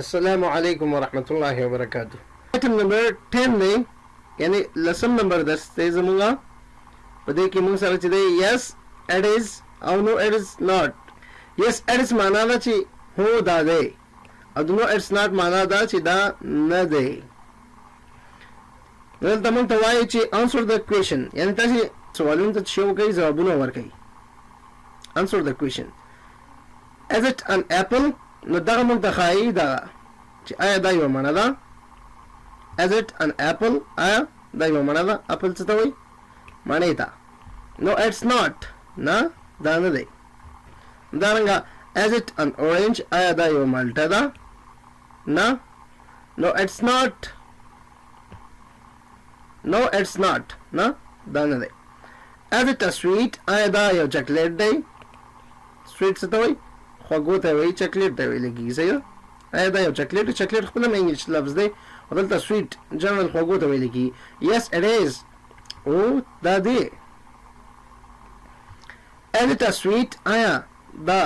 السلام علیکم ورحمۃ اللہ وبرکاتہ. آیټم نمبر 10 دی یعنی لسم نمبر 10 دی زمونږه. په دې کې موږ سره چې دی yes it is او no it is not. yes it is معنا ده چې هو دا دی او no it's not معنا ده چې دا نه دی. دلته موږ ته وایي چې answer the question یعنی تاسو سوالونو ته شو کوي ځوابونه ورکړئ. answer the question. is it an apple؟ نو دغه موږ ته ښایي دغه چې آیا دا یوه مڼه ده. is it an apple؟ آیا دا یوه مڼه ده؟ اپل څه ته وایي؟ مڼې ته. no it's not نه دا نه دی. همدارنګه is it an orange؟ آیا دا یوه مالټه ده؟ نه. no it's not no it's not نه دا نه دی. is it a sweet؟ آیا دا یو چاکلیټ دی؟ سویټ څه ته وایي؟ خوږو ته وایي، چاکلیټ ته ویل کېږي. صحیح ده. آیا دا یو چاکلیټ چاکلیټ خپله انګلیش لفظ دی او دلته سویټ جنرال خوږو ته ویل کېږي. yes it is او دا دی. is it a sweet؟ آیا دا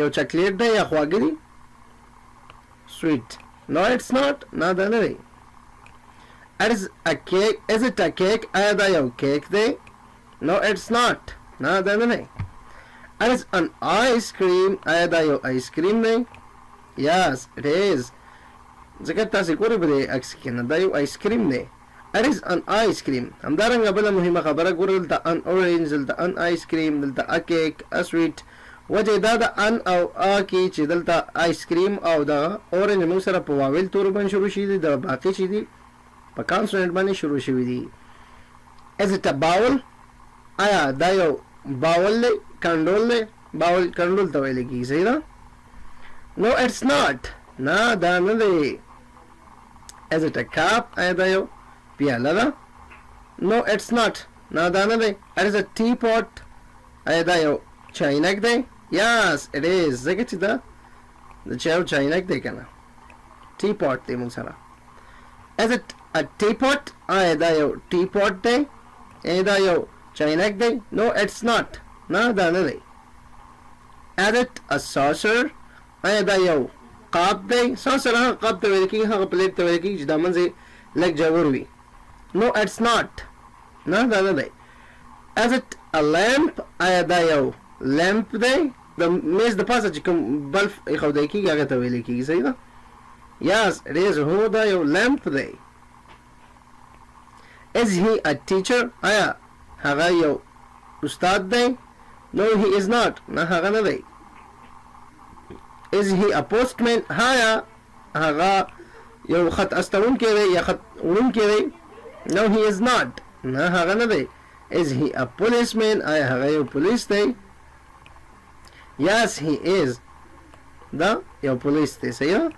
یو چاکلیټ دی یا خواږه دی؟ سویټ. no it's not نه دا نه دی. is it a cake؟ آیا دا یو کیک دی؟ no it's not نه دا نه دی. is an ice cream؟ آیا دا یو آیس کریم دی؟ yes it is ځکه تاسې ګورئ په دې عکس کې نه دا یو آیس کریم دی. it is an ice cream. همدارنګه بله مهمه خبره ګورئ دلته an orange دلته an ice cream دلته a cake a sweet. وجه دا د ان او ا کې چې دلته آیس کریم او د اورنج موږ سره په واویل تورو باندې شروع شوي دي، د باقي چې دي په کانسوننټ باندې شروع شوي دي. is it a bowl؟ آیا دا یو باول دی؟ کنډول دی؟ باول کنډول ته ویل کېږي. صحیح ده. no it's not نه دا نه دی. is it a cup؟ آیا دا یو پیاله ده؟ no it's not نه دا نه دی. it is a teapot؟ آیا دا یو چاینک دی؟ yes it is ځکه چې دا د چایو چاینک دی که نه. teapot دی موږ سره. is it a teapot؟ آیا دا یو teapot دی؟ آیا دا یو چاینک دی؟ no it's not نه دا نه دی. is it a saucer؟ آیا دا یو قاب دی؟ saucer هغه قاب ته ویل کېږي، هغه پلیټ ته ویل کېږي چې دا منځ یې لږ ژور وي. no it's not نه دا نه دی. is it a lamp؟ آیا دا یو لیمپ دی؟ د میز د پاسه چې کوم بلف ایښودی کېږي هغې ته ویل کېږي. صحیح ده. yes it is هو دا یو لیمپ دی. is he a teacher؟ آیا هغه یو استاد دی؟ no he is not نه هغه نه دی. is he a postman؟ آیا هغه یو خط استوونکی دی یا خط وړونکی دی؟ no he is not نه هغه نه دی. is he a policeman؟ آیا هغه یو پولیس دی؟ yes he is دا یو پولیس دی. صحیح ده.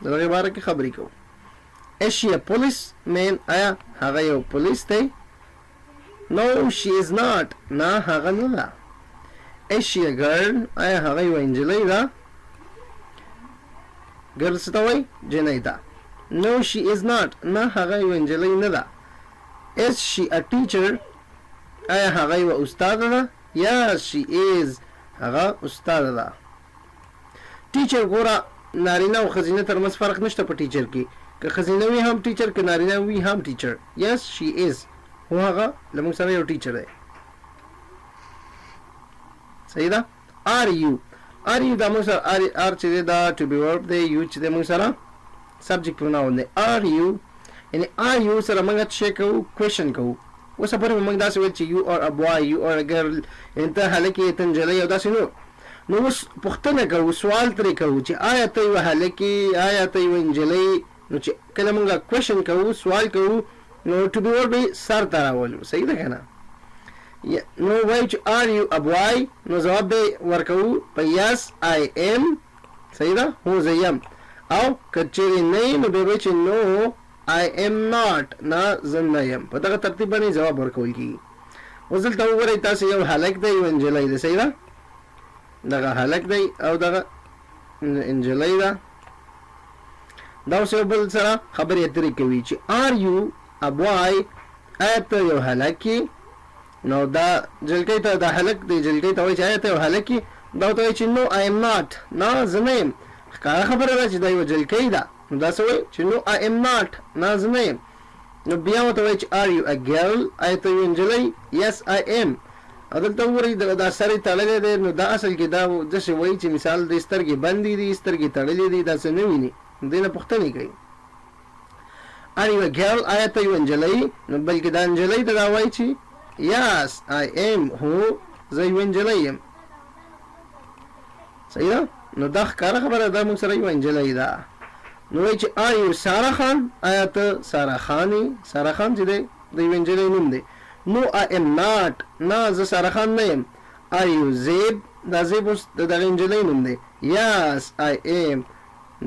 د هغې باره کې خبرې کوو. is she a policeman؟ آیا هغه یو پولیس دی؟ no she is not نه هغه نه ده. is she a girl؟ آیا هغه یو نجلۍ ده؟ ګرل څه ته وایي؟ جنۍ ته. no she is not نه هغه یو نجلۍ نه ده. is she a teacher؟ آیا هغه یو استاده ده؟ yes she is هغه استاده ده. ټیچر ګوره نارینه او ښځینه ترمنځ فرق نشته په ټیچر کې، که ښځینه وي هم ټیچر که نارینه وي هم ټیچر. yes she is هو هغه له موږ سره یو ټیچر دی. صحیح ده. are you دا موږ سره are چې دی دا to be verb دی، you چې دی موږ سره subject pronoun دی. are you یعنی are you سره موږ څه کوو؟ question کوو. اوس پورې موږ داسې ویل چې you are a boy you are a girl یعنې ته هلک یې ته نجلۍ او داسې نو اوس پوښتنه کوو، سوال ترې کوو چې آیا ته یوه هلک یې آیا ته یوه نجلۍ. نو چې کله موږ question کوو سوال کوو نو to be verb یې سر ته راولو. صحیح ده که نه. نو وایو چې are you a boy نو ځواب به ورکوو په yes I am. صحیح ده. هو زه یم. او که چېرې نه یې نو بیا به چې no I am not نه زه نه یم. په دغه ترتیب باندې ځواب ورکول کېږي. اوس دلته وګورئ تاسې یو هلک دی یو نجلۍ ده. صحیح ده. دغه هلک دی او دغه نجلۍ ده. دا اوس یو بل سره خبرې اترې کوي چې are you a boy آیا ته یو هلک یې؟ نو دا جلکۍ ته دا هلک دی جلکۍ ته وایي چې آیا ته یو هلک یې؟ دا ورته وایي چې no I am not نه زه نه یم. ښکاره خبره ده چې دا یوه جلکۍ ده نو دا څه وایي چې نو I am not نه زه نه یم نو بیا ورته وایي چې are you a girl آیا ته یو نجلۍ yes I am او دلته وګورئ دا سر یې تړلی دی نو دا اصل کې دا داسې وایي چې مثال د سترګې بندې دي سترګې تړلې دي دا څه نه ویني دې نه پوښتنې کوي are you a girl آیا ته یو نجلۍ نو بلکې دا نجلۍ ته دا وایي چې yes I am هو زه یو نجلۍ یم صحیح ده نو دا ښکاره خبره ده موږ سره یوه نجلۍ ده نو وایي چې are you ساره خان آیا ته ساره خان یې ساره خان چې دی د یوې نجلۍ نوم دی نو I am not نه زه ساره خان نه یم are you زیب دا زیب اوس د دغې نجلۍ نوم دی yes I am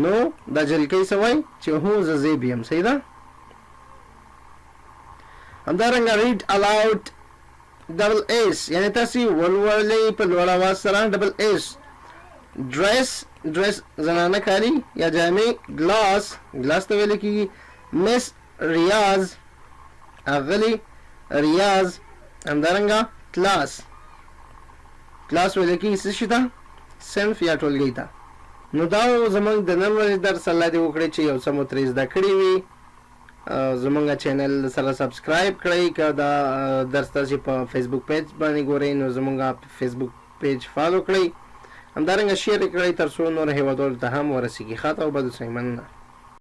نو دا جلکۍ څه وایي چې هو زه زیب یم صحیح ده همدارنګه read aloud double s یعنې تاسې ولولئ په لوړ اواز سره double s dress زنانه کالي یا جامې ګلاس ته ویل کېږي مس ریاض اغلي ریاض همدارنګه کلاس ویل کېږي څه شي ته صنف یا ټولګۍ ته نو دا زمونږ د نن ورځې درس الله دې وکړي چې یو څه مو ترې زده کړي وي زمونږ چینل سره سبسکرايب کړئ که دا درس تاسې په فیسبوک پیج باندې ګورئ نو زمونږ فیسبوک پیج فالو کړئ همدارنګه شیر کړئ تر څو نور هیوادوالو ته هم ورسیږي ښه ته او بد اوسئ مننه